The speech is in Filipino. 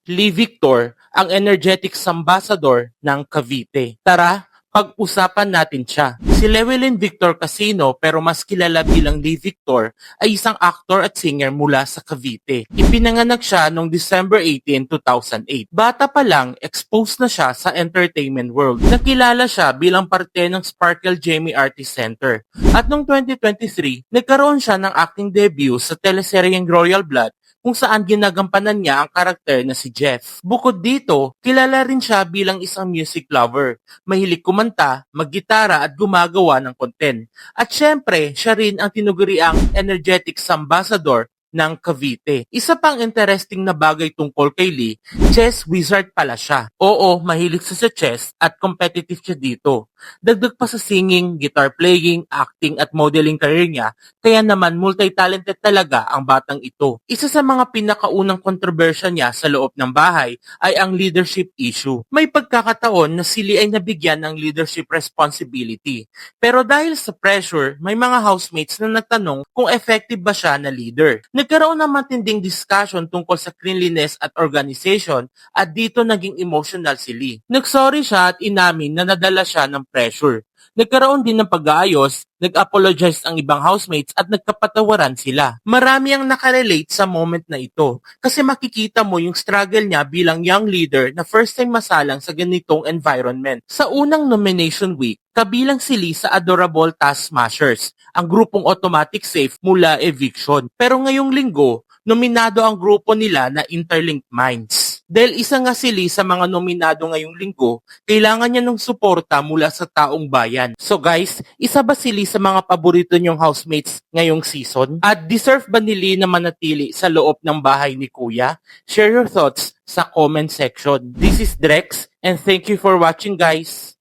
Lee Victor, ang energetic ambassador ng Cavite. Tara, pag-usapan natin siya. Si Llewellyn Victor Casino, pero mas kilala bilang Lee Victor, ay isang actor at singer mula sa Cavite. Ipinanganak siya noong December 18, 2008. Bata pa lang, exposed na siya sa entertainment world. Nakilala siya bilang parte ng Sparkle Jamie Artist Center. At noong 2023, nagkaroon siya ng acting debut sa teleseryeng Royal Blood, kung saan ginagampanan niya ang karakter na si Jeff. Bukod dito, kilala rin siya bilang isang music lover. Mahilig kumanta, maggitara at gumagawa ng content. At syempre, siya rin ang tinuguriang energetic ambassador ng Cavite. Isa pang interesting na bagay tungkol kay Lee, chess wizard pala siya. Oo, mahilig siya sa chess at competitive siya dito. Dagdag pa sa singing, guitar playing, acting at modeling career niya, kaya naman multi-talented talaga ang batang ito. Isa sa mga pinakaunang kontrobersya niya sa loob ng bahay ay ang leadership issue. May pagkakataon na si Lee ay nabigyan ng leadership responsibility. Pero dahil sa pressure, may mga housemates na nagtanong kung effective ba siya na leader. Nagkaroon ng matinding discussion tungkol sa cleanliness at organization at dito naging emotional si Lee. Nagsorry siya at inamin na nadala siya ng pressure. Nagkaroon din ng pag-aayos, nag-apologize ang ibang housemates at nagkapatawaran sila. Marami ang nakarelate sa moment na ito kasi makikita mo yung struggle niya bilang young leader na first time masalang sa ganitong environment. Sa unang nomination week, kabilang si Lee sa Adorable Task Smashers, ang grupong automatic safe mula eviction. Pero ngayong linggo, nominado ang grupo nila na Interlinked Minds. Dahil isa nga si Lee sa mga nominado ngayong linggo, kailangan niya ng suporta mula sa taong bayan. So guys, isa ba si Lee sa mga paborito niyong housemates ngayong season? At deserve ba ni Lee na manatili sa loob ng bahay ni Kuya? Share your thoughts sa comment section. This is Drex and thank you for watching guys.